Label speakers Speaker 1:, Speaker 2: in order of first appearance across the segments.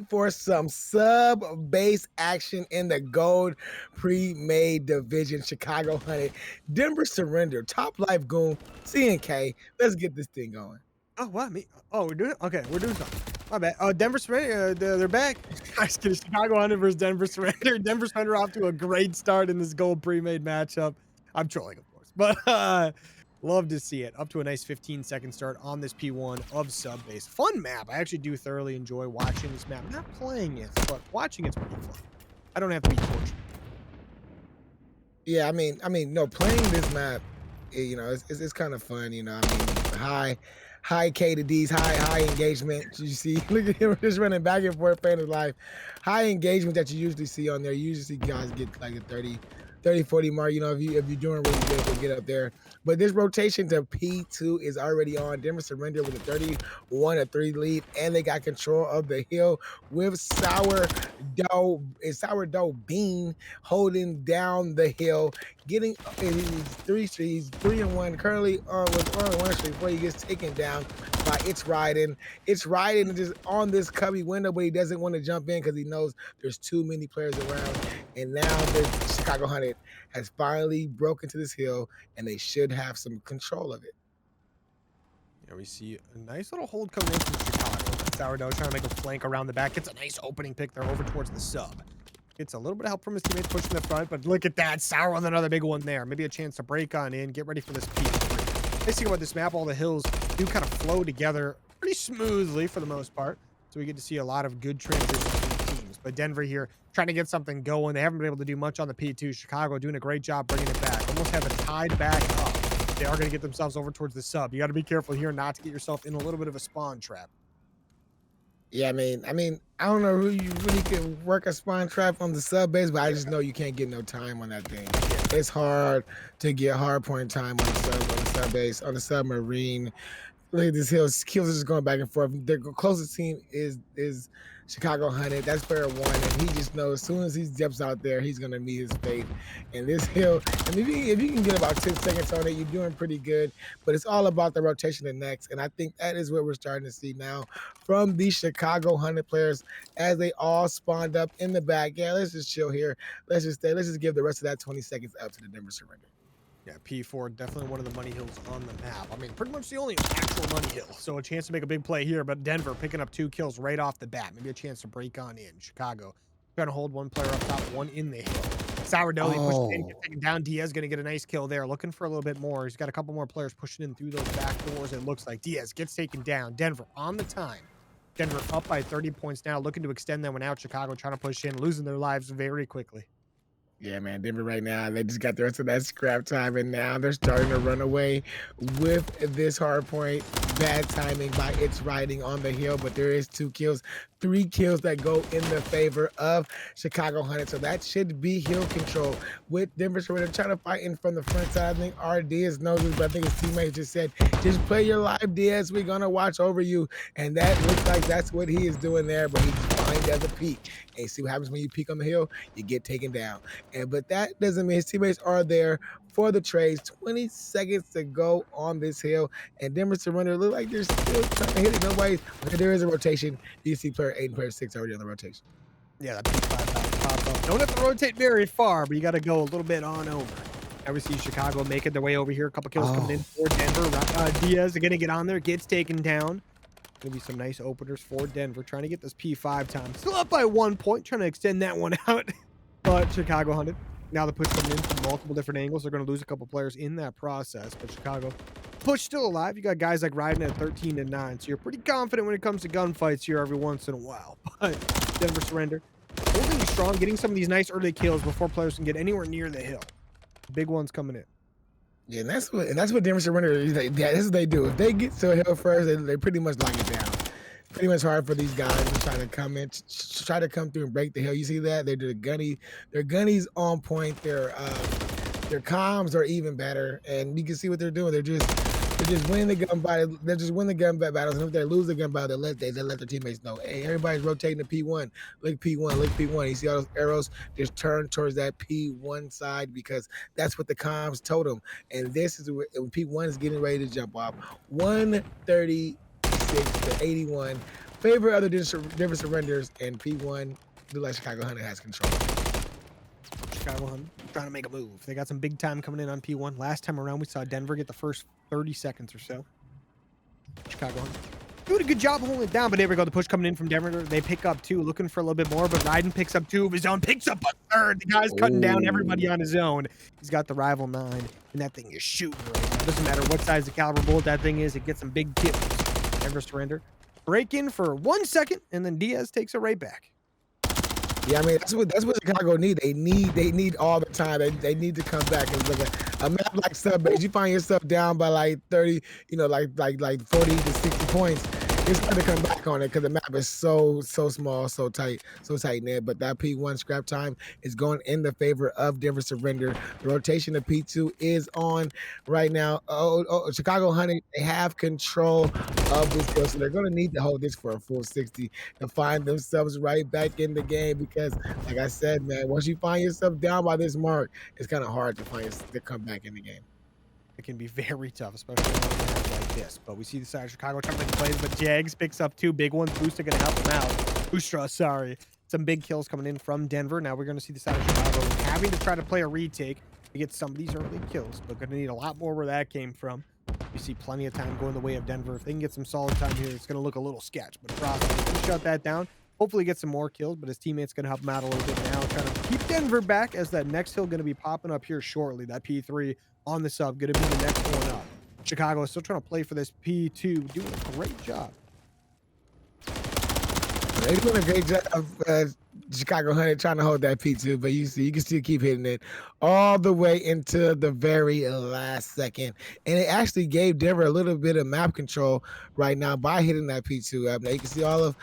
Speaker 1: for some sub-base action in the Gold Premade division. Chicago hunted, Denver surrender, Top Life Goon, CNK. Let's get this thing going.
Speaker 2: Oh, what? Me? Oh, we're doing it? Okay, we're doing something. My bad. Oh, Denver Surrender, they're back. I just kidding. Chicago Hunter versus Denver Surrender. Denver Surrender off to a great start in this Gold Premade matchup. I'm trolling, of course, but love to see it. Up to a nice 15-second start on this P1 of sub-base. Fun map. I actually do thoroughly enjoy watching this map. Not playing it, but watching it's pretty fun. I don't have to be tortured.
Speaker 1: Yeah, no, playing this map, it's kind of fun. High K to D's, high engagement. You see, look at him just running back and forth, playing his life. High engagement that you usually see on there. You usually see guys get like a 30, 40 mark. If you're doing really good, to get up there. But this rotation to P2 is already on. Denver surrender with a 31-3 lead, and they got control of the hill with sourdough bean holding down the hill, getting he's 3-1 currently with only one streak before he gets taken down by It's Riding just on this cubby window, but he doesn't want to jump in because he knows there's too many players around. And now the Chicago Hunted has finally broken to this hill, and they should have some control of it.
Speaker 2: Yeah, we see a nice little hold coming in from Chicago. Sourdough trying to make a flank around the back. Gets a nice opening pick there over towards the sub. Gets a little bit of help from his teammates pushing the front, but look at that. Sour with another big one there. Maybe a chance to break on in. Get ready for this P3. Nice thing about this map, all the hills do kind of flow together pretty smoothly for the most part. So we get to see a lot of good transitions between teams. But Denver here trying to get something going. They haven't been able to do much on the P2. Chicago doing a great job bringing it back. Almost have it tied back up. They are going to get themselves over towards the sub. You got to be careful here not to get yourself in a little bit of a spawn trap.
Speaker 1: Yeah, I don't know who you really can work a spawn trap on the sub base, but I just know you can't get no time on that thing. It's hard to get hard point time on the sub base, on the submarine. Look at this hill. Kills are just going back and forth. The closest team is Chicago Hunted. That's player 1, and he just knows as soon as he steps out there, he's gonna meet his fate. And this hill, if you can get about 10 seconds on it, you're doing pretty good. But it's all about the rotation and next, and I think that is what we're starting to see now from these Chicago Hunted players as they all spawned up in the back. Yeah, let's just chill here. Let's just stay. Let's just give the rest of that 20 seconds up to the Denver surrender.
Speaker 2: Yeah, P4, definitely one of the money hills on the map. Pretty much the only actual money hill. So a chance to make a big play here, but Denver picking up 2 kills right off the bat. Maybe a chance to break on in. Chicago trying to hold one player up top, one in the hill. Sourdough pushes in, gets taken down. Diaz going to get a nice kill there. Looking for a little bit more. He's got a couple more players pushing in through those back doors, it looks like. Diaz gets taken down. Denver on the time. Denver up by 30 points now, looking to extend that one out. Chicago trying to push in, losing their lives very quickly.
Speaker 1: Yeah, man, Denver right now, they just got the rest of that scrap time, and now they're starting to run away with this hard point. Bad timing by It's Riding on the hill, but there is 2 kills, 3 kills that go in the favor of Chicago Hunted. So that should be hill control with Denver Surrender trying to fight in from the front side. I think our Diaz knows this, but I think his teammates just said, just play your live, Diaz. We're going to watch over you. And that looks like that's what he is doing there, but he's behind as a peak. And see what happens when you peek on the hill? You get taken down. But that doesn't mean his teammates are there for the trades. 20 seconds to go on this hill, and Denver surrender look like they're still trying to hit it. Nobody, but there is a rotation. You see player 8 and player 6 already on the rotation.
Speaker 2: Yeah, that P5 pop up. Don't have to rotate very far, but you got to go a little bit on over. Now we see Chicago making their way over here. A couple kills coming in for Denver. Diaz going to get on there, gets taken down. Gonna be some nice openers for Denver, trying to get this P5 time. Still up by 1 point, trying to extend that one out. But Chicago Hunted. Now the push coming in from multiple different angles. They're going to lose a couple players in that process. But Chicago push still alive. You got guys like riding at 13-9. So you're pretty confident when it comes to gunfights here every once in a while. But Denver surrender. Holding strong, getting some of these nice early kills before players can get anywhere near the hill. Big ones coming in.
Speaker 1: Yeah, and that's what Denver surrender is. That's what they do. If they get to a hill first, they pretty much lock it down. Pretty much hard for these guys to try to come in, try to come through and break the hill. You see that? They do the gunny. Their gunny's on point. Their comms are even better, and you can see what they're doing. They're just winning the gun battle. They're just winning the gun battles, and if they lose the gun battle, they let their teammates know. Hey, everybody's rotating to P1. Look P1. Look P1. You see all those arrows? Just turn towards that P1 side because that's what the comms told them. And this is when P1 is getting ready to jump off. 136 to 81 favor of the Denver Surrenders and P1. Look like Chicago Hunter has control.
Speaker 2: Chicago Hunter trying to make a move. They got some big time coming in on P1. Last time around, we saw Denver get the first 30 seconds or so. Chicago Hunter doing a good job holding it down, but there we go. The push coming in from Denver. They pick up 2, looking for a little bit more, but Ryden picks up 2 of his own, picks up a 3rd. The guy's cutting down everybody on his own. He's got the rival 9, and that thing is shooting right now. It doesn't matter what size the caliber bullet that thing is, it gets some big kills. Denver surrender. Break in for 1 second, and then Diaz takes it right back.
Speaker 1: Yeah, I mean that's what Chicago need. They need all the time. They need to come back and look at a map like Subbase. You find yourself down by like 30, like 40 to 60 points. It's hard to come back on it because the map is so small, so tight knit. But that P1 scrap time is going in the favor of Denver Surrender. The rotation of P2 is on right now. Chicago Hunting, they have control of this field, so they're going to need to hold this for a full 60 to find themselves right back in the game. Because, like I said, man, once you find yourself down by this mark, it's kind of hard to come back in the game.
Speaker 2: It can be very tough, especially on a map like this. But we see the side of Chicago trying to make plays, but Jags picks up 2 big ones. Booster going to help him out. Boostra, sorry. Some big kills coming in from Denver. Now we're going to see the side of Chicago having to try to play a retake to get some of these early kills, but going to need a lot more where that came from. We see plenty of time going the way of Denver. If they can get some solid time here, it's going to look a little sketch. But Frost can shut that down. Hopefully get some more kills, but his teammate's going to help him out a little bit now, trying to keep Denver back as that next hill going to be popping up here shortly. That P3 on the sub, going to be the next one up. Chicago is still trying to play for this P2, doing a great job.
Speaker 1: They're doing a great job of Chicago Hunter trying to hold that P2, but you can still keep hitting it all the way into the very last second. And it actually gave Denver a little bit of map control right now by hitting that P2 up. Now you can see all of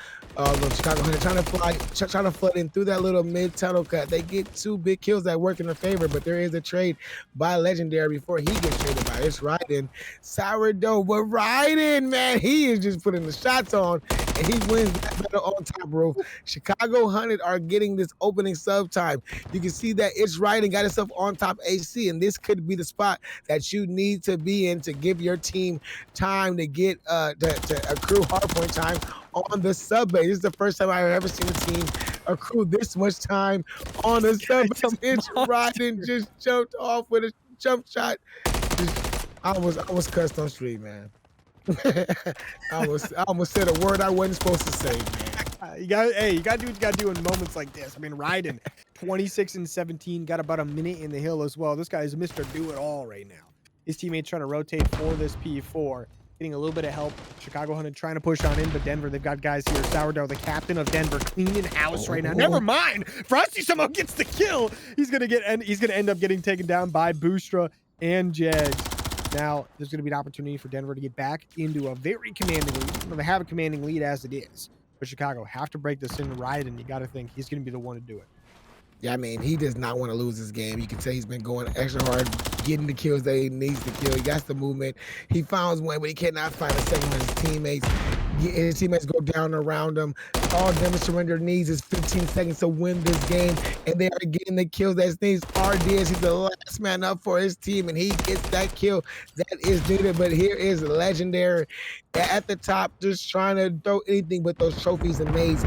Speaker 1: Chicago Hunter trying to flood in through that little mid tunnel cut. They get 2 big kills that work in their favor, but there is a trade by Legendary before he gets traded by. It's Ryden. Sourdough, but Ryden, man, he is just putting the shots on, and he wins that battle on top rope. Chicago Hunter are getting this opening sub time. You can see that It's Ryden got himself on top AC, and this could be the spot that you need to be in to give your team time to get to accrue hardpoint time on the sub base. This is the first time I've ever seen a team accrue this much time on the sub base. It's Ryden just jumped off with a jump shot. I was cussed on stream, man. I almost said a word I wasn't supposed to say, man.
Speaker 2: You got to do what you got to do in moments like this. I mean, Ryden, 26 and 17, got about a minute in the hill as well. This guy is Mr. Do-It-All right now. His teammates trying to rotate for this P4, getting a little bit of help. Chicago Hunter trying to push on in, but Denver, they've got guys here. Sourdough, the captain of Denver, cleaning house right now. Never mind. Frosty somehow gets the kill. He's gonna end up getting taken down by Boostra and Jags. Now, there's going to be an opportunity for Denver to get back into a very commanding lead. They have a commanding lead as it is. But Chicago have to break this in Ryden, and you got to think he's going to be the one to do it.
Speaker 1: Yeah, I mean, he does not want to lose this game. You can tell he's been going extra hard, getting the kills that he needs to kill. He got the movement. He finds one, but he cannot find a second one. His teammates go down around him. All Denver Surrender needs is 15 seconds to win this game, and they are getting the kills that needs. RDS, he's the last man up for his team, and he gets that kill that is needed. But here is Legendary at the top, just trying to throw anything but those trophies and nades.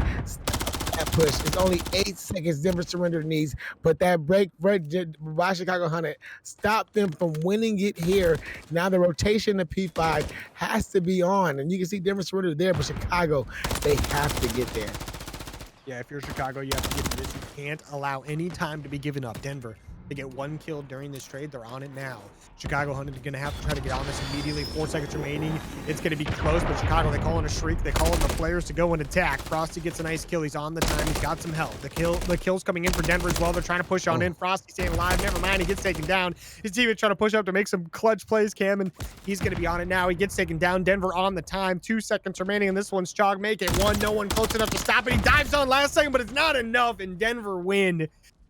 Speaker 1: That push. It's only 8 seconds Denver Surrender needs, but that break by Chicago Hunter stopped them from winning it here. Now the rotation to P5 has to be on, and you can see Denver Surrender there, but Chicago, they have to get there.
Speaker 2: Yeah, if you're Chicago, you have to get this. You can't allow any time to be given up. Denver, they get 1 kill during this trade. They're on it now. Chicago Hunter is going to have to try to get on this immediately. 4 seconds remaining. It's going to be close, but Chicago, they call in a shriek. They call in the players to go and attack. Frosty gets a nice kill. He's on the time. He's got some help. The kill's coming in for Denver as well. They're trying to push on in. Frosty staying alive. Never mind. He gets taken down. His team is trying to push up to make some clutch plays, Cam, and he's going to be on it now. He gets taken down. Denver on the time. 2 seconds remaining, and this one's Chog. Make it 1. No one close enough to stop it. He dives on last second, but it's not enough, and Denver win.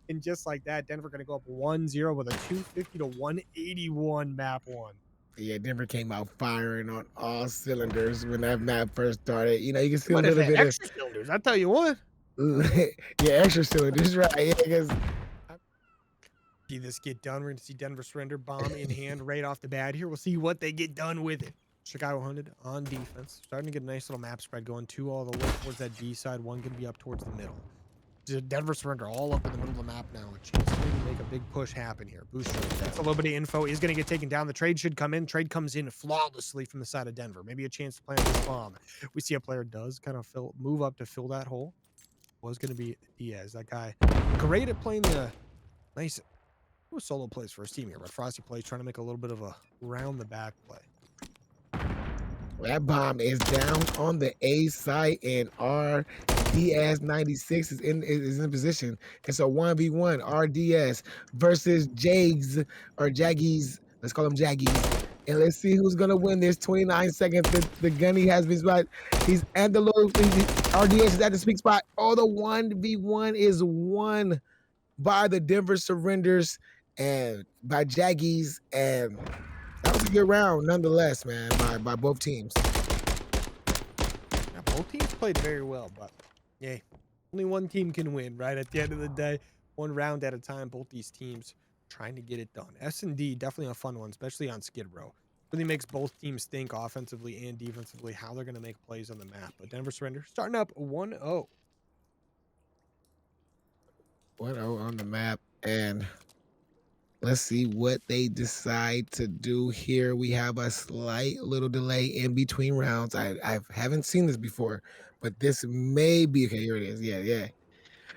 Speaker 2: And just like that, Denver going to go up 1-0 with a 250 to 181 map 1.
Speaker 1: Yeah, Denver came out firing on all cylinders when that map first started. You know, you can see a little bit
Speaker 2: extra cylinders. I tell you what.
Speaker 1: Yeah, extra cylinders, right? Yeah, because
Speaker 2: see this get done. We're going to see Denver Surrender bomb in hand right off the bat here. We'll see what they get done with it. Chicago hunted on defense. Starting to get a nice little map spread going. 2 all the way towards that D side. 1 gonna be up towards the middle. Denver surrender all up in the middle of the map now. A chance to maybe make a big push happen here. Booster gets a little bit of info. Is going to get taken down. The trade should come in. Trade comes in flawlessly from the side of Denver. Maybe a chance to plant this bomb. We see a player does kind of move up to fill that hole. Was going to be Diaz. That guy great at playing the nice solo plays for his team here. But Frosty plays trying to make a little bit of a round the back play.
Speaker 1: That bomb is down on the A side, and RDS 96 is in position. It's a 1v1 RDS versus Jags or Jaggies. Let's call them Jaggies. And let's see who's gonna win this. 29 seconds. The gunny has been right. He's at the low. RDS is at the sweet spot. Oh, the 1v1 is won by the Denver Surrenders and by Jaggies, and that was a good round nonetheless, man, by both teams.
Speaker 2: Yeah, both teams played very well, but yeah, only one team can win, right? At the end of the day, one round at a time, both these teams trying to get it done. S&D, definitely a fun one, especially on Skid Row. Really makes both teams think offensively and defensively how they're going to make plays on the map. But Denver Surrender starting up 1-0.
Speaker 1: 1-0 on the map, and let's see what they decide to do here. We have a slight little delay in between rounds. I haven't seen this before, but this may be okay. Here it is. Yeah.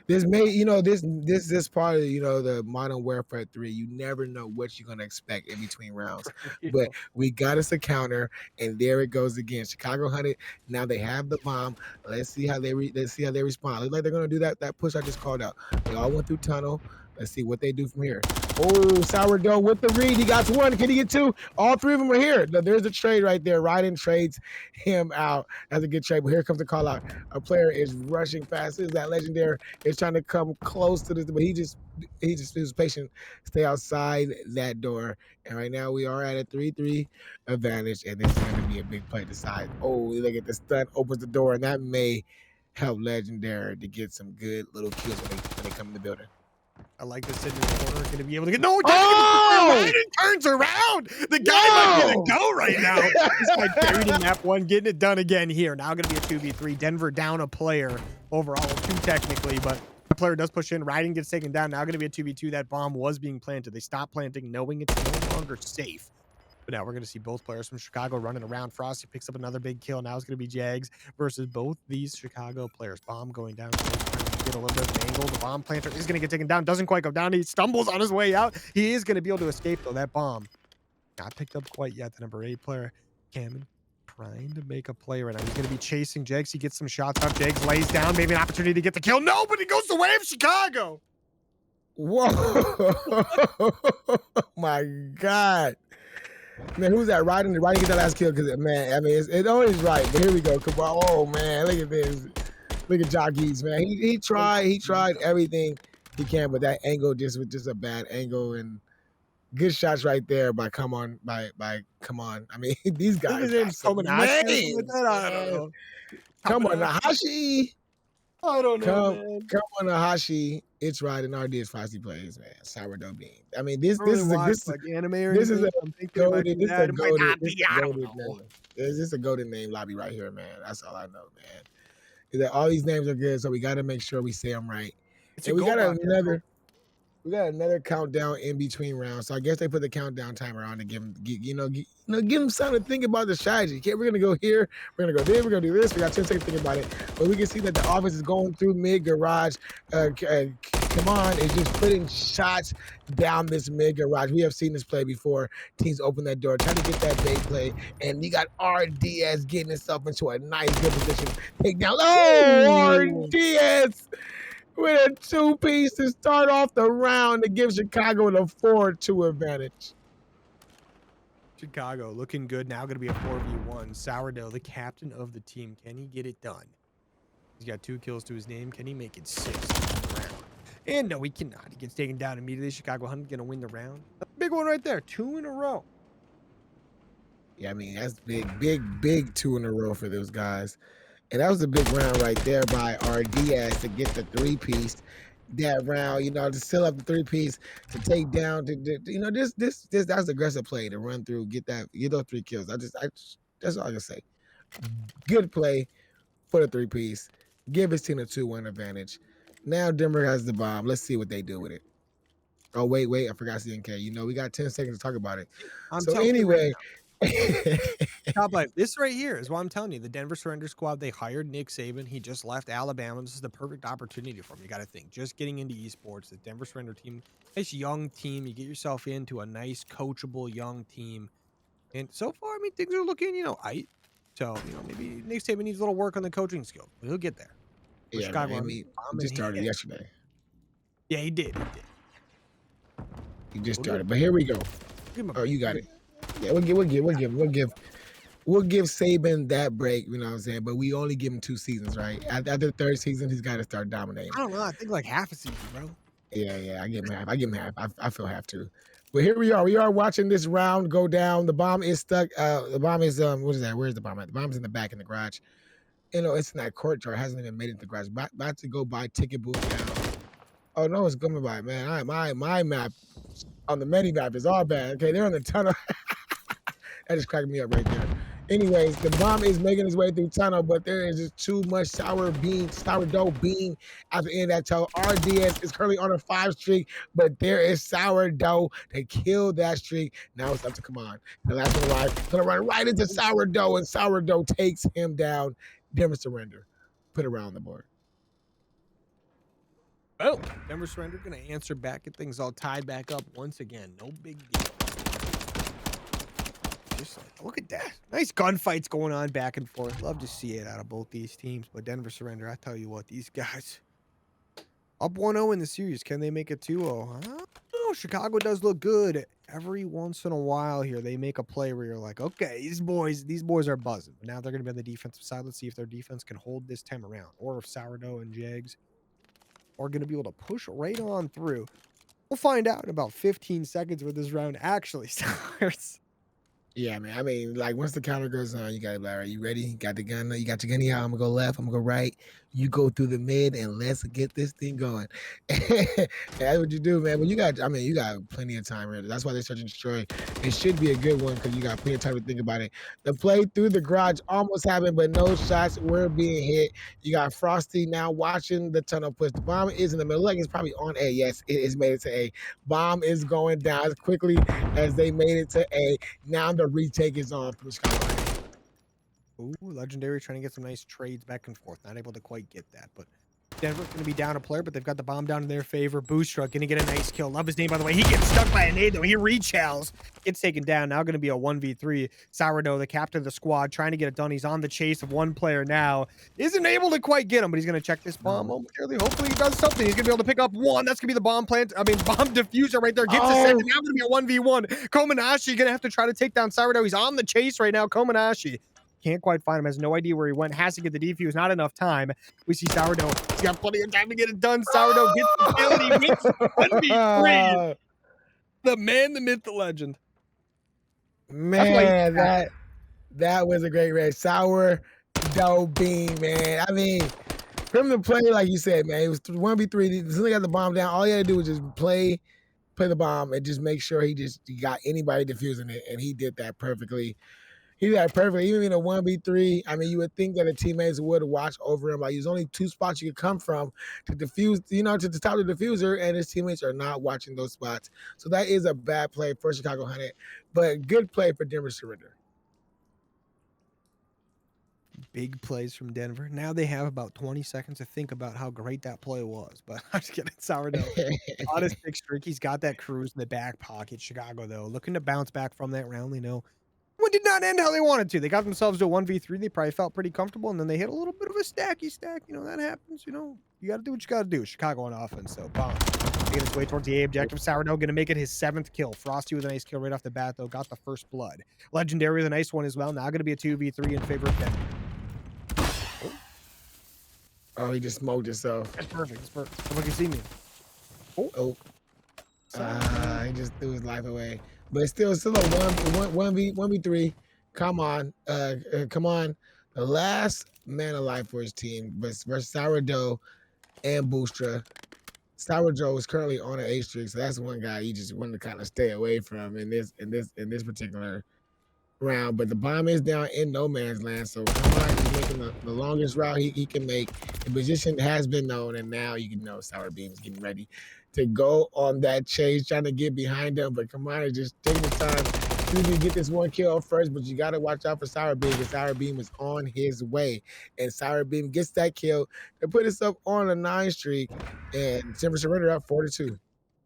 Speaker 1: This may, this part of, the Modern Warfare 3, you never know what you're going to expect in between rounds. But we got us a counter, and there it goes again. Chicago hunted. Now they have the bomb. Let's see how they respond. Looks like they're going to do that push I just called out. They all went through tunnel. Let's see what they do from here. Oh, Sourdough with the read. He got 1. Can he get 2? All 3 of them are here. There's a trade right there. Ryden trades him out. That's a good trade. But here comes the call out. A player is rushing fast. Is that legendary? Is trying to come close to this, but he just was patient. Stay outside that door. And right now we are at a 3-3 advantage, and this is going to be a big play to side. Oh, look at the stun opens the door, and that may help Legendary to get some good little kills when they come in the building.
Speaker 2: I like this in the corner. Going to be able to get Ryden turns around. The guy might be the go right now. This guy buried in map 1, getting it done again here. Now going to be a 2v3. Denver down a player overall, 2 technically, but the player does push in. Ryden gets taken down. Now going to be a 2v2. That bomb was being planted. They stopped planting, knowing it's no longer safe. But now we're going to see both players from Chicago running around. Frosty picks up another big kill. Now it's going to be Jags versus both these Chicago players. Bomb going down. Get a little bit of an angle. The bomb planter is going to get taken down. Doesn't quite go down. He stumbles on his way out. He is going to be able to escape, though. That bomb not picked up quite yet. The number 8 player, Cameron, trying to make a play right now. He's going to be chasing Jags. He gets some shots up. Jags lays down. Maybe an opportunity to get the kill. No, but he goes the way of Chicago.
Speaker 1: Whoa. My God. Man, who's that? Ryden? Did Ryden get that last kill? Because, man, I mean, it's always right. But here we go. Come on. Oh, man. Look at this. Look at Jockeys, man. He tried everything he can, but that angle was just a bad angle, and good shots right there by Come On. I mean, these guys got some names. Come on, Nahashi.
Speaker 2: I don't know, man.
Speaker 1: Come on, Nahashi. It's Ryden RDS Foxy plays, man. Sourdough bean. I mean, this is a golden name lobby right here, man. That's all I know, man. Is that all these names are good, so we got to make sure we say them right. And we got another countdown in between rounds. So I guess they put the countdown timer on to give them something to think about the strategy. Okay, we're gonna go here, we're gonna go there, we're gonna do this. We got 10 seconds to think about it. But we can see that the offense is going through mid garage. Come on, is just putting shots down this mid garage. We have seen this play before. Teams open that door, trying to get that bait play, and you got RDS getting himself into a nice good position. Take down. Oh, RDS with a 2-piece to start off the round to give Chicago the 4-2 advantage.
Speaker 2: Chicago looking good. Now going to be a 4v1. Sourdough, the captain of the team. Can he get it done? He's got 2 kills to his name. Can he make it 6 in the round? And no, he cannot. He gets taken down immediately. Chicago Hunt going to win the round. A big one right there. 2 in a row.
Speaker 1: Yeah, I mean, that's big 2 in a row for those guys. And that was a big round right there by RDS to get the 3-piece. That round, to seal up the 3-piece, to take down, that's aggressive play to run through, get those 3 kills. That's all I can say. Good play for the three-piece. Give his team a 2-1 advantage. Now Denver has the bomb. Let's see what they do with it. Oh, wait, I forgot CNK. You know, we got 10 seconds to talk about it.
Speaker 2: I'm
Speaker 1: So
Speaker 2: telling you right
Speaker 1: anyway,
Speaker 2: now. Top life. This right here is what I'm telling you. The Denver Surrender Squad, they hired Nick Saban. He just left Alabama. This is the perfect opportunity for him. You got to think. Just getting into esports, the Denver Surrender team, nice young team. You get yourself into a nice, coachable young team. And so far, I mean, things are looking, So, maybe Nick Saban needs a little work on the coaching skills, but he'll get there. For
Speaker 1: yeah,
Speaker 2: Chicago,
Speaker 1: man,
Speaker 2: I mean,
Speaker 1: he just
Speaker 2: bombing
Speaker 1: started
Speaker 2: hit.
Speaker 1: yesterday.
Speaker 2: Yeah, he did. He did.
Speaker 1: He just
Speaker 2: We'll give,
Speaker 1: started. But here we go.
Speaker 2: give him a
Speaker 1: Oh,
Speaker 2: break.
Speaker 1: you got it. Yeah, we'll give Saban that break, you know what I'm saying? But we only give him 2 seasons, right? After the 3rd season, he's got to start dominating.
Speaker 2: I don't know. I think like half a season, bro.
Speaker 1: Yeah, I give him half. I feel half too. But here we are. We are watching this round go down. The bomb is stuck. The bomb is what is that? Where's the bomb at? The bomb's in the back in the garage. You know, it's in that courtyard. Hasn't even made it to the garage. About to go buy ticket booth now. Oh no, it's coming by, man. My map on the mini map is all bad. Okay, they're in the tunnel. That just cracked me up right there. Anyways, the bomb is making its way through tunnel, but there is just too much sourdough bean at the end of that tunnel. RDS is currently on a 5 streak, but there is sourdough. They killed that streak. Now it's up to come on. The last one alive. Gonna run right into sourdough, and sourdough takes him down. Denver surrender. Put it around the board.
Speaker 2: Oh, Denver Surrender going to answer back, get things all tied back up once again. No big deal. Just like, look at that. Nice gunfights going on back and forth. Love to see it out of both these teams. But Denver Surrender, I tell you what, these guys up 1-0 in the series. Can they make it 2-0? Oh, Chicago does look good. Every once in a while here, they make a play where you're like, okay, these boys are buzzing. But now they're going to be on the defensive side. Let's see if their defense can hold this time around. Or if Sourdough and Jags are going to be able to push right on through. We'll find out in about 15 seconds when this round actually starts.
Speaker 1: Yeah, man. I mean, like once the counter goes on, you gotta be like, all right, you ready? Got the gun? You got your gunny out. I'm gonna go left. I'm gonna go right. You go through the mid, and let's get this thing going. That's what you do, man. But you got plenty of time. Right? That's why they search and destroy. It should be a good one because you got plenty of time to think about it. The play through the garage almost happened, but no shots were being hit. You got Frosty now watching the tunnel push. The bomb is in the middle. Like it's probably on A. Yes, it is made it to A. Bomb is going down as quickly as they made it to A. Now the retake is on from Chicago.
Speaker 2: Ooh, Legendary trying to get some nice trades back and forth. Not able to quite get that, but Denver's going to be down a player, but they've got the bomb down in their favor. Boostra going to get a nice kill. Love his name, by the way. He gets stuck by a nade, though. He rechalls. Gets taken down. Now going to be a 1v3. Sourdough, the captain of the squad, trying to get it done. He's on the chase of one player now. Isn't able to quite get him, but he's going to check this bomb momentarily. Hopefully he does something. He's going to be able to pick up one. That's going to be the bomb diffuser right there. Gets a second. Now going to be a 1v1. Kominashi going to have to try to take down Sourdough. He's on the chase right now. Kominashi. Can't quite find him. Has no idea where he went. Has to get the defuse. Not enough time. We see Sourdough. He's got plenty of time to get it done. Sourdough gets the kill and he wins 1v3. The man, the myth, the legend.
Speaker 1: Man, that was a great race. Sourdough bean, man. I mean, for him to play, like you said, man, it was 1v3. As soon as he got the bomb down, all he had to do was just play the bomb and just make sure he got anybody defusing it, and he did that perfectly. He did that perfectly. Even in a 1v3, I mean, you would think that the teammates would watch over him. Like, there's only 2 spots you could come from to defuse, to stop the diffuser, and his teammates are not watching those spots. So that is a bad play for Chicago Hunted, but good play for Denver Surrender.
Speaker 2: Big plays from Denver. Now they have about 20 seconds to think about how great that play was. But I'm just kidding. Sourdough on his 6 streak. He's got that cruise in the back pocket. Chicago, though, looking to bounce back from that round. They know one did not end how they wanted to. They got themselves to a 1v3. They probably felt pretty comfortable, and then they hit a little bit of a stacky stack. That happens. You got to do what you got to do. Chicago on offense, so bomb. Making its way towards the A objective. Sourdough going to make it his 7th kill. Frosty with a nice kill right off the bat, though. Got the first blood. Legendary with a nice one as well. Now going to be a 2v3 in favor of Denver.
Speaker 1: Oh, he just smoked himself.
Speaker 2: That's perfect. That's perfect. Everyone can see me.
Speaker 1: He just threw his life away. But it's still a 1v3. Come on. Come on. The last man alive for his team versus Sourdough and Boostra. Sourdough is currently on an 8 streak, so that's one guy you just want to kind of stay away from in this particular round, but the bomb is down in no man's land. So Kamar is making the longest route he can make. The position has been known, and now you can know Sour Beam's getting ready to go on that chase, trying to get behind him. But Kamar is just taking the time to get this one kill first. But you got to watch out for Sour Beam, because Sour Beam is on his way. And Sour Beam gets that kill to put himself on a 9 streak. And Timber Surrender up 4-2.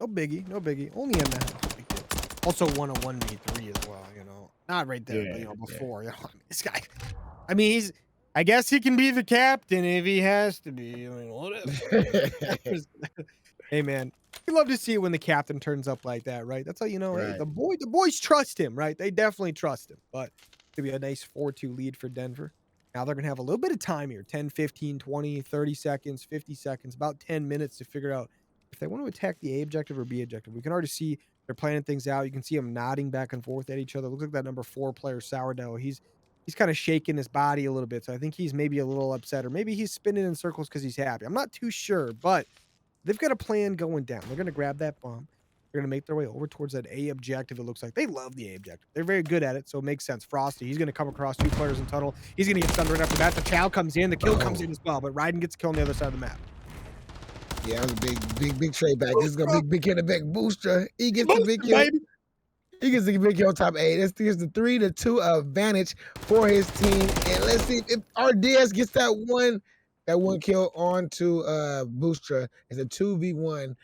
Speaker 2: No biggie, no biggie. Only in that. Also won a 1v3 as well, you know. Not right there, but, you know, before. You know, this guy, I mean, I guess he can be the captain if he has to be. I mean, whatever. Hey, man, we love to see it when the captain turns up like that, right? That's how you know, hey,
Speaker 1: Right.
Speaker 2: the boys trust him, right? They definitely trust him. But it's gonna be a nice 4-2 lead for Denver. Now they're gonna have a little bit of time here, 10, 15, 20, 30 seconds, 50 seconds, about 10 minutes to figure out if they want to attack the A objective or B objective. We can already see they're planning things out. You can see them nodding back and forth at each other. Looks like that number 4 player, Sourdough. He's kind of shaking his body a little bit. So I think he's maybe a little upset, or maybe he's spinning in circles because he's happy. I'm not too sure, but they've got a plan going down. They're going to grab that bomb. They're going to make their way over towards that A objective. It looks like they love the A objective. They're very good at it, so it makes sense. Frosty, he's going to come across 2 players in tunnel. He's going to get stunned right after that. The chow comes in. The kill comes in as well, but Raiden gets a kill on the other side of the map.
Speaker 1: Yeah, that was a big trade back. This is gonna be big kill to back. Booster, he gets the big kill.
Speaker 2: Baby.
Speaker 1: He gets the big kill on top 8. This is the 3-2 advantage for his team. And let's see if RDS gets that one kill onto Boostra. It's a 2v1.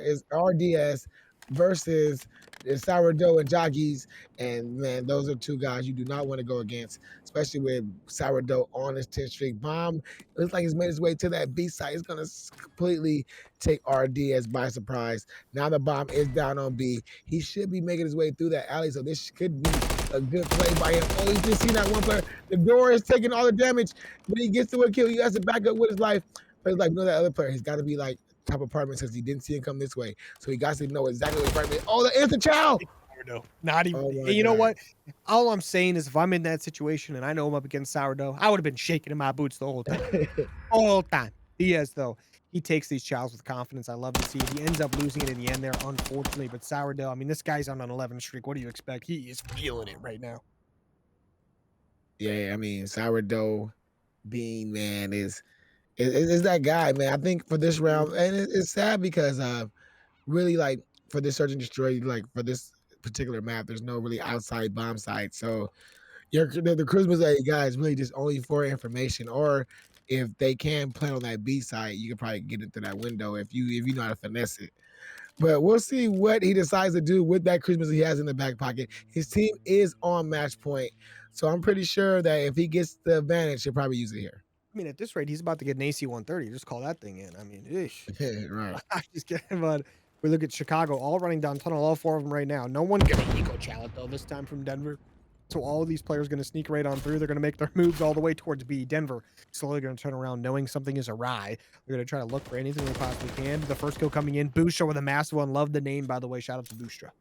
Speaker 1: Is RDS versus Sourdough and Joggies. And man, those are 2 guys you do not want to go against, especially with Sourdough on his 10 streak. Bomb looks like he's made his way to that B site. He's gonna completely take RDS by surprise. Now the bomb is down on B. He should be making his way through that alley, so this could be a good play by him. Oh, you just seen that one player. The door is taking all the damage. When he gets to a kill, he has to back up with his life. But it's like, no, that other player, he's got to be like top apartment, since he didn't see him come this way. So he got to know exactly what apartment. Oh, the instant chow.
Speaker 2: Sourdough. Not even.
Speaker 1: Oh
Speaker 2: Hey, you know
Speaker 1: God.
Speaker 2: what? All I'm saying is if I'm in that situation and I know I'm up against Sourdough, I would have been shaking in my boots the whole time. Whole time. Diaz, though, he takes these chows with confidence. I love to see it. He ends up losing it in the end there, unfortunately. But Sourdough, I mean, this guy's on an 11 streak. What do you expect? He is feeling it right now.
Speaker 1: Yeah, I mean, Sourdough Bean, man, is that guy, man. I think for this round, and it's sad because really, like, for this search and destroy, like for this particular map, there's no really outside bomb site. So the Christmas Day guys really just only for information, or if they can plan on that B site, you can probably get into that window if you know how to finesse it. But we'll see what he decides to do with that Christmas he has in the back pocket. His team is on match point, so I'm pretty sure that if he gets the advantage, he'll probably use it here.
Speaker 2: I mean, at this rate, he's about to get an AC 130. Just call that thing in. I mean, ish.
Speaker 1: Right.
Speaker 2: I'm just kidding, but we look at Chicago, all running down tunnel, all 4 of them right now. No one getting eco challenge, though, this time from Denver. So all of these players going to sneak right on through. They're going to make their moves all the way towards B. Denver slowly going to turn around, knowing something is awry. They're going to try to look for anything they possibly can. The first kill coming in. Boostra with a massive one. Love the name, by the way. Shout out to Boostra.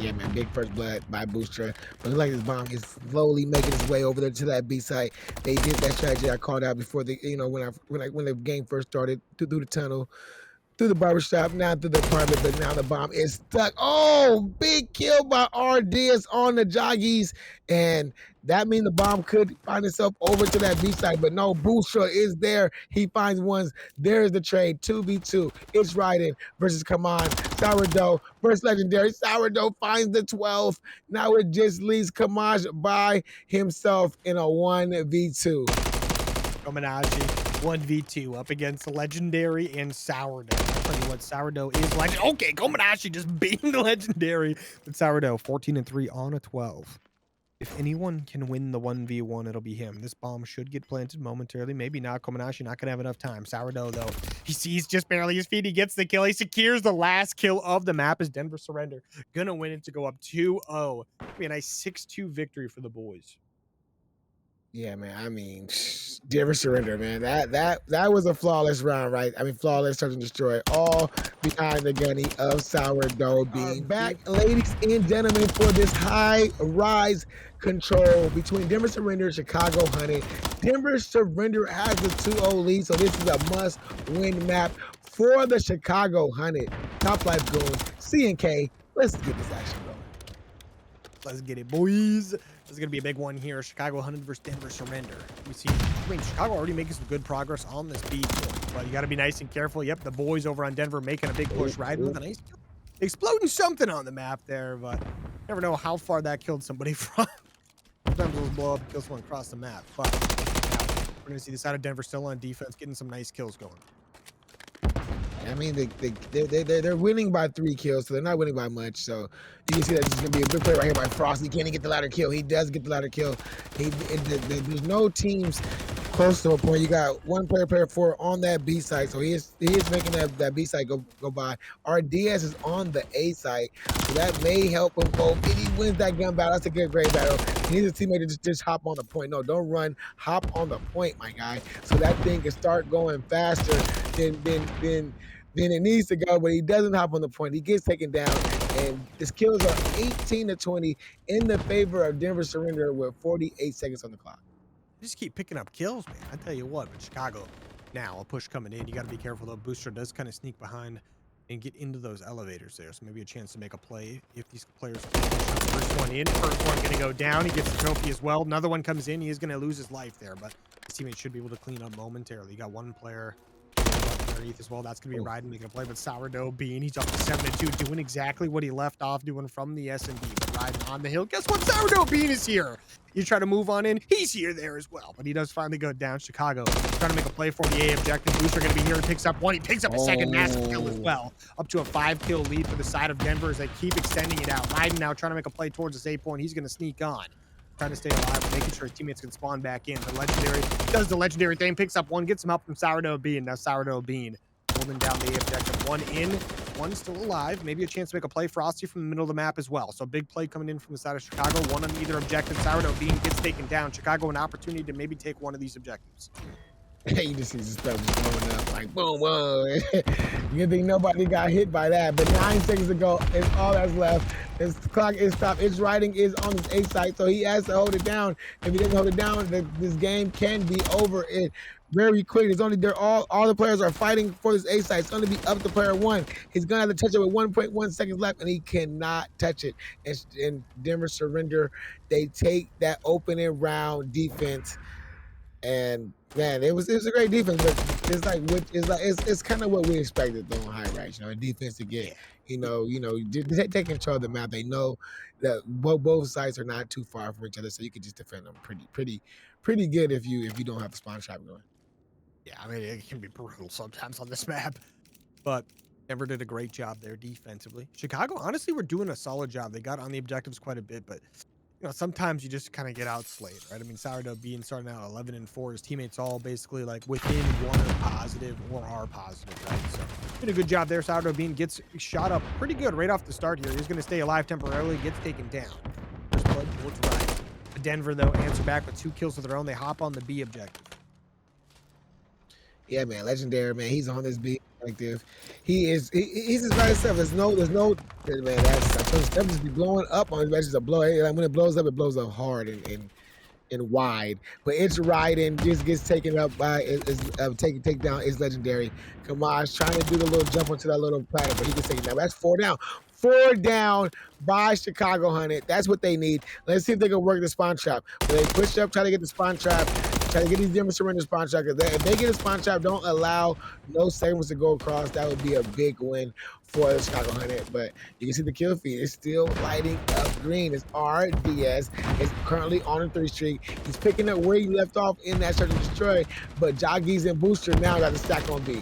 Speaker 1: Yeah, man, big first blood by Booster. But it looks like this bomb is slowly making its way over there to that B site. They did that strategy I called out before the, when the game first started, through the tunnel, through the barbershop, now through the apartment, but now the bomb is stuck. Oh, big kill by RDS on the Joggies. And that means the bomb could find itself over to that B side, but no, Booster is there. He finds ones. There's the trade, 2v2. It's Raiden versus Come On. Sourdough versus Legendary. Sourdough finds the 12. Now it just leaves Kamaj by himself in a 1v2.
Speaker 2: Kominashi 1v2 up against Legendary and Sourdough. I'll tell you what, Sourdough is like. Okay, Kominashi just beating the Legendary. But Sourdough 14-3 on a 12. If anyone can win the 1v1, it'll be him. This bomb should get planted momentarily. Maybe not. Kominashi not going to have enough time. Sourdough, though, he sees just barely his feet. He gets the kill. He secures the last kill of the map as Denver surrender. Gonna win it to go up 2-0. Be a nice 6-2 victory for the boys.
Speaker 1: Yeah, man. I mean, Denver surrender, man. That was a flawless round, right? I mean, flawless search and destroy, all behind the gunny of Sourdough being back, ladies and gentlemen, for this high rise control between Denver Surrender and Chicago Hunted. Denver Surrender has the 2-0 lead, so this is a must-win map for the Chicago Hunted. Top Life Goons, CNK. Let's get this action going.
Speaker 2: Let's get it, boys. This is going to be a big one here. Chicago hunted versus Denver surrender. We see, Chicago already making some good progress on this B point, but you got to be nice and careful. Yep, the boys over on Denver making a big push, riding with a nice kill. Exploding something on the map there, but never know how far that killed somebody from. Sometimes those blow up and kill someone across the map, but yeah, we're going to see the side of Denver still on defense, getting some nice kills going.
Speaker 1: I mean, they're winning by 3 kills, so they're not winning by much. So you can see that this is going to be a big play right here by Frost. Can he get the ladder kill? He does get the ladder kill. There's no teams close to a point. You got one player 4 on that B side, so he is making that B side go by. Our DS is on the A side, so that may help him both. If he wins that gun battle, that's a great battle. He needs a teammate to just hop on the point. No, don't run. Hop on the point, my guy, so that thing can start going faster than it needs to go. But he doesn't hop on the point. He gets taken down, and his kills are 18-20 in the favor of Denver surrender with 48 seconds on the clock.
Speaker 2: Just keep picking up kills, man. I tell you what, but Chicago now a push coming in. You got to be careful though. Booster does kind of sneak behind and get into those elevators there, so maybe a chance to make a play if these players can push up. First one in, first one gonna go down. He gets the trophy as well. Another one comes in. He is gonna lose his life there, but his teammate should be able to clean up momentarily. You got one player underneath as well. That's gonna be Ryden making a play, but Sourdough Bean, he's up to 7-2, doing exactly what he left off doing from the S&D. But Ryden on the hill. Guess what? Sourdough Bean is here. You try to move on in, he's here there as well, but he does finally go down. Chicago trying to make a play for the A objective. Booster going to be here and picks up one. He picks up a second massive kill as well, up to a 5-kill lead for the side of Denver as they keep extending it out. Ryden now trying to make a play towards this A point. He's going to sneak on, trying to stay alive, making sure his teammates can spawn back in. The legendary does the legendary thing, picks up one, gets some help from Sourdough Bean. Now Sourdough Bean holding down the A objective. One in, one still alive. Maybe a chance to make a play. Frosty from the middle of the map as well. So big play coming in from the side of Chicago. One on either objective. Sourdough Bean gets taken down. Chicago an opportunity to maybe take one of these objectives.
Speaker 1: You just see the stuff just blowing up like boom, boom. You think nobody got hit by that, but 9 seconds to go is all that's left. His clock is stopped. Its writing is on his A site, so he has to hold it down. If he doesn't hold it down, this game can be over it very quick. It's only all the players are fighting for this A site. It's going to be up to player 1. He's going to have to touch it with 1.1 seconds left, and he cannot touch it. And Denver surrender. They take that opening round defense. And man, it was a great defense, but it's kind of what we expected though on high ranks. A defense to get take control of the map. They know that both sides are not too far from each other, so you can just defend them pretty good if you don't have a spawn trap going.
Speaker 2: Yeah, I mean it can be brutal sometimes on this map, but Denver did a great job there defensively. Chicago honestly were doing a solid job. They got on the objectives quite a bit, but sometimes you just kind of get outslayed, right? I mean, Sourdough Bean starting out 11-4. His teammates all basically like within one or positive or are positive, right? So did a good job there. Sourdough Bean gets shot up pretty good right off the start here. He's going to stay alive temporarily, gets taken down. First blood towards right. Denver, though, answer back with 2 kills of their own. They hop on the B objective.
Speaker 1: Yeah, man, legendary, man. He's on this B objective. He's his right stuff. There's no man. That's stuff just be blowing up on his matches. A blow. Like when it blows up hard and wide. But it's riding, just gets taken up by take down is legendary. Kamaj trying to do the little jump onto that little platter, but he gets taken down. That's 4 down. 4 down by Chicago Hunted. That's what they need. Let's see if they can work the spawn trap. When they push up, try to get the spawn trap. Try to get these Denver surrender spawn trap. If they get a spawn trap, don't allow no segments to go across. That would be a big win for the Chicago Hunted. But you can see the kill feed. It's still lighting up green. It's RDS. It's currently on a 3 streak. He's picking up where he left off in that search and destroy. But Joggies and Booster now got the stack on B.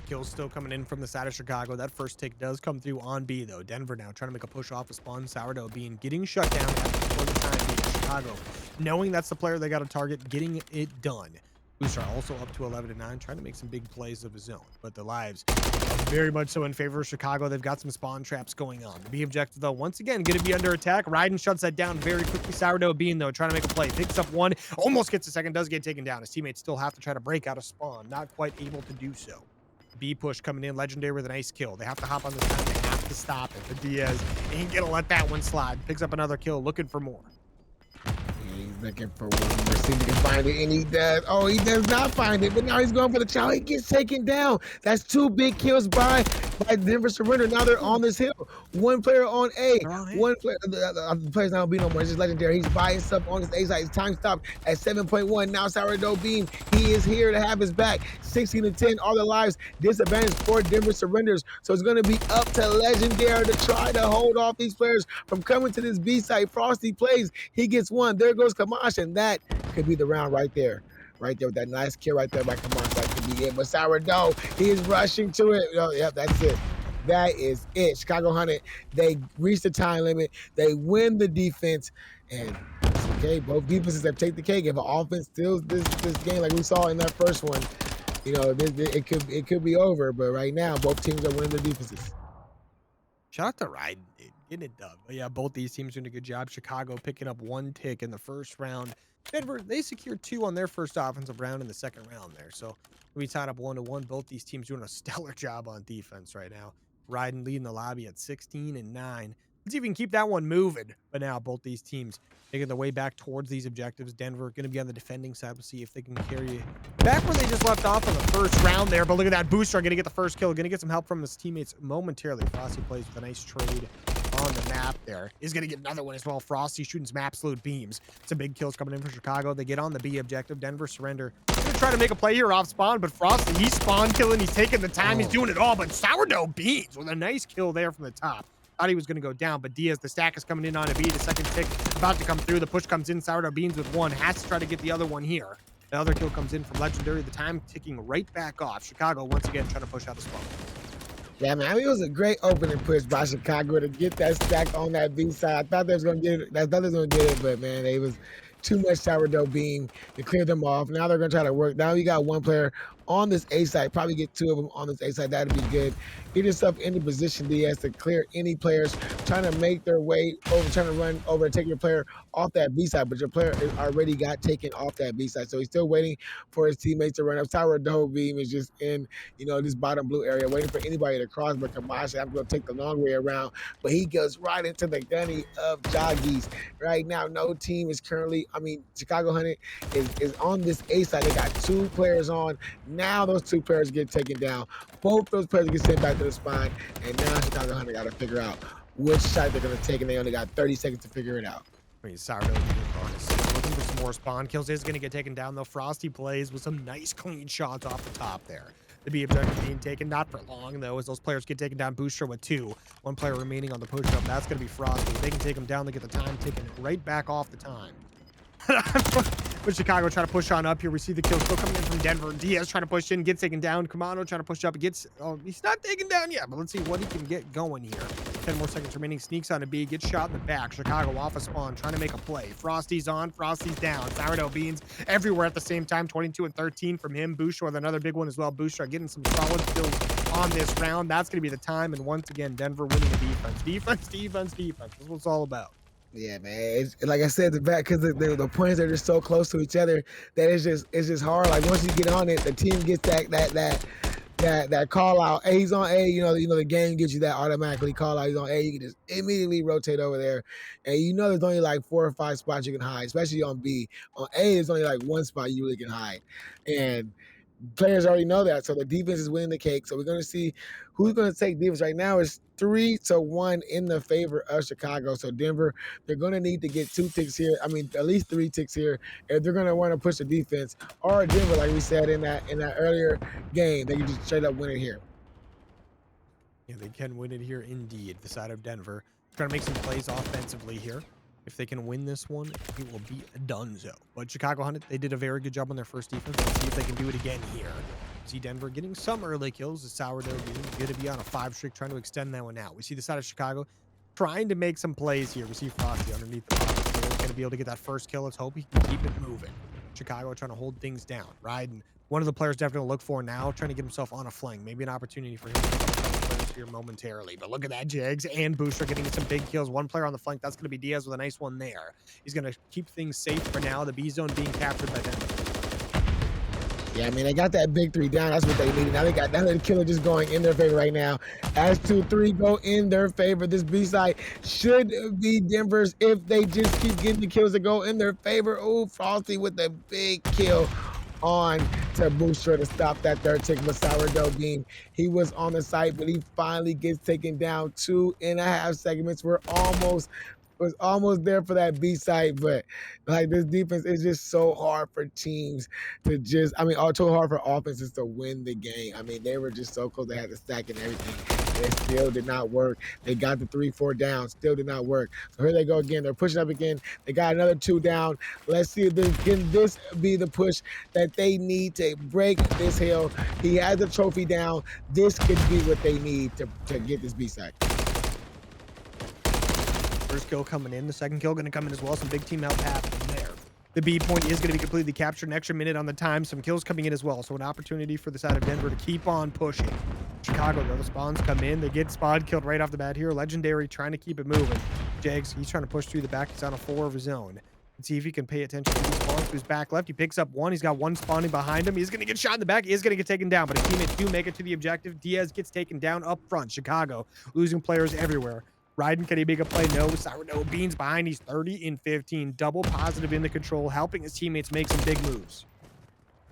Speaker 2: Kills still coming in from the side of Chicago. That first take does come through on B, though. Denver now trying to make a push off a spawn. Sourdough Bean getting shut down for the time being. Chicago, knowing that's the player they got to target, getting it done. Booster also up to 11-9, trying to make some big plays of his own. But the lives are very much so in favor of Chicago. They've got some spawn traps going on. The B objective, though, once again, going to be under attack. Ryden shuts that down very quickly. Sourdough Bean, though, trying to make a play. Picks up one, almost gets a second, does get taken down. His teammates still have to try to break out of spawn. Not quite able to do so. B push coming in, legendary with a nice kill. They have to hop on this time. They have to stop it. But Diaz ain't gonna let that one slide. Picks up another kill, looking for more.
Speaker 1: He's looking for one more. See if he can find it, and he does. Oh, he does not find it, but now he's going for the chow. He gets taken down. That's 2 big kills by by Denver surrender. Now they're on this hill. One player on A.
Speaker 2: They're on A.
Speaker 1: One player. The player's not on B no more. It's just legendary. He's by himself on this A side. His time stopped at 7.1. Now Sourdough Beam. He is here to have his back. 16 to 10. All their lives. Disadvantage for Denver surrenders. So it's going to be up to legendary to try to hold off these players from coming to this B side. Frosty plays. He gets one. There goes Kamash, and that could be the round right there. Right there with that nice kill right there by Kamash. That could be it. But Sourdough, he is rushing to it. Oh, yep, that's it. That is it. Chicago Hunted, they reach the time limit. They win the defense. And okay, both defenses have taken the cake. If an offense steals this game like we saw in that first one, you know, it could be over. But right now, both teams are winning their defenses.
Speaker 2: Shout out to Ryden, dude, getting it done. But yeah, both these teams doing a good job. Chicago picking up 1 tick in the first round. Denver, they secured 2 on their first offensive round in the second round there. So we tied up 1-1. Both these teams doing a stellar job on defense right now. Ryden leading the lobby at 16 and 9. Let's see if we can keep that one moving. But now both these teams making their way back towards these objectives. Denver going to be on the defending side. We'll see if they can carry it back where they just left off in the first round there. But look at that booster. Going to get the first kill. Going to get some help from his teammates momentarily. Frosty plays with a nice trade on the map there. Is going to get another one as well. Frosty shooting some absolute beams. Some big kills coming in for Chicago. They get on the B objective. Denver surrender. Going to try to make a play here off spawn, but Frosty, he's spawn killing. He's taking the time. He's doing it all, but Sourdough Beans with a nice kill there from the top. Thought he was going to go down, but Diaz, the stack is coming in on a B. The second tick about to come through. The push comes in. Sourdough Beans with 1. Has to try to get the other one here. The other kill comes in from Legendary. The time ticking right back off. Chicago once again trying to push out the spawn.
Speaker 1: Yeah, man, I mean, it was a great opening push by Chicago to get that stack on that B side. I thought they was going to get it. I thought they was going to get it, but man, it was too much Sourdough Beam to clear them off. Now they're going to try to work. Now you got one player on this A side, probably get 2 of them on this A side. That'd be good. Get yourself into position, Diaz, to clear any players trying to make their way over, trying to run over and take your player off that B side. But your player already got taken off that B side, so he's still waiting for his teammates to run up. Sourdough Beam is just in, you know, this bottom blue area, waiting for anybody to cross. But Kamash, I'm going to take the long way around. But he goes right into the gunny of Joggies. Right now, no team is currently, I mean, Chicago Hunted is on this A side. They got 2 players on. Now those 2 players get taken down. Both those players get sent back to the spine, and now Chicago Hunter got to figure out which side they're going to take, and they only got 30 seconds to figure it out.
Speaker 2: I mean, Sourdough looking for some more spawn kills. Is going to get taken down, though. Frosty plays with some nice clean shots off the top there. The B objective being taken, not for long, though, as those players get taken down. Booster with 2. 1 player remaining on the push-up. That's going to be Frosty. If they can take him down, they get the time ticking right back off the time. But Chicago trying to push on up here. We see the kill still coming in from Denver. Diaz trying to push in, gets taken down. Kamano trying to push up. He's not taken down yet, but let's see what he can get going here. 10 more seconds remaining. Sneaks on a B, gets shot in the back. Chicago off a spawn, trying to make a play. Frosty's on, Frosty's down. Sourdough Beans everywhere at the same time. 22 and 13 from him. Bouchard with another big one as well. Bouchard getting some solid kills on this round. That's going to be the time. And once again, Denver winning the defense. Defense, defense, defense. That's what it's all about.
Speaker 1: Yeah, man. It's, like I said, the back because the points are just so close to each other that it's just hard. Like once you get on it, the team gets that call out. Hey, he's on A. You know the game gives you that automatically call out. He's on A. You can just immediately rotate over there, and you know there's only like 4 or 5 spots you can hide, especially on B. On A, there's only like 1 spot you really can hide, and players already know that. So the defense is winning the cake. So we're going to see who's going to take defense. Right now it's 3-1 in the favor of Chicago. So Denver, they're going to need to get 2 ticks here. I mean, at least 3 ticks here if they're going to want to push the defense. Or Denver, like we said in that earlier game, they can just straight up win it here.
Speaker 2: Yeah, they can win it here indeed. The side of Denver trying to make some plays offensively here. If they can win this one, it will be a donezo. But Chicago Hunted, they did a very good job on their first defense. Let's see if they can do it again here. See Denver getting some early kills. The Sourdough being good to be on a 5 streak, trying to extend that one out. We see the side of Chicago trying to make some plays here. We see Frosty underneath the box. So he's going to be able to get that first kill. Let's hope he can keep it moving. Chicago trying to hold things down. Ryden, one of the players definitely to look for now, trying to get himself on a flank. Maybe an opportunity for him to here momentarily. But look at that, Jags and Booster getting some big kills. 1 player on the flank. That's going to be Diaz with a nice one there. He's going to keep things safe for now. The B zone being captured by Denver.
Speaker 1: Yeah, I mean, they got that big 3 down. That's what they needed. Now they got that little killer just going in their favor right now. As 2-3 go in their favor, this B side should be Denver's if they just keep getting the kills that go in their favor. Oh, Frosty with the big kill on to Booster to stop that third tick, but Sourdough Bean, he was on the site, but he finally gets taken down. 2.5 segments. We're almost was almost there for that B side, but like this defense is just so hard for teams to just, I mean, so hard for offenses to win the game. I mean, they were just so close. They had the stack and everything, and it still did not work. They got the 3-4 down, still did not work. So here they go again. They're pushing up again. They got another 2 down. Let's see if can this be the push that they need to break this hill. He has the trophy down. This could be what they need to get this B side.
Speaker 2: First kill coming in. The second kill going to come in as well. Some big team help happening there. The B point is going to be completely captured. An extra minute on the time. Some kills coming in as well. So an opportunity for the side of Denver to keep on pushing. Chicago, though, the spawns come in. They get spawn killed right off the bat here. Legendary trying to keep it moving. Jags, he's trying to push through the back. He's on a 4 of his own. Let's see if he can pay attention to these spawns to his back left. He picks up one. He's got one spawning behind him. He's going to get shot in the back. He is going to get taken down, but his teammates do make it to the objective. Diaz gets taken down up front. Chicago losing players everywhere. Ryden, can he make a play? No. Sourdough Beans behind. He's 30-15. Double positive in the control, helping his teammates make some big moves.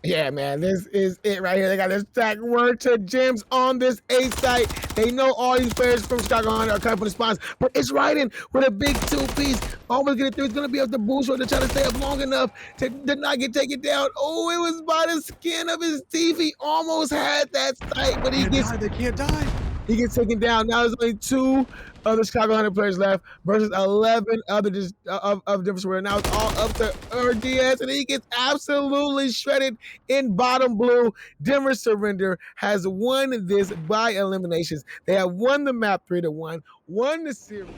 Speaker 1: Yeah, man, this is it right here. They got this stack word to gems on this A site. They know all these players from Chicago are coming from the spawns, but it's Ryden with a big 2-piece. Almost get it through. He's going to be able to boost or to try to stay up long enough to not get taken down. Oh, it was by the skin of his teeth. He almost had that site, but he gets...
Speaker 2: They can't die.
Speaker 1: He gets taken down. Now there's only 2 other Chicago 100 players left versus 11 other of different where now it's all up to Diaz, and he gets absolutely shredded in bottom blue. Denver Surrender has won this by eliminations. They have won the map 3-1, won the series.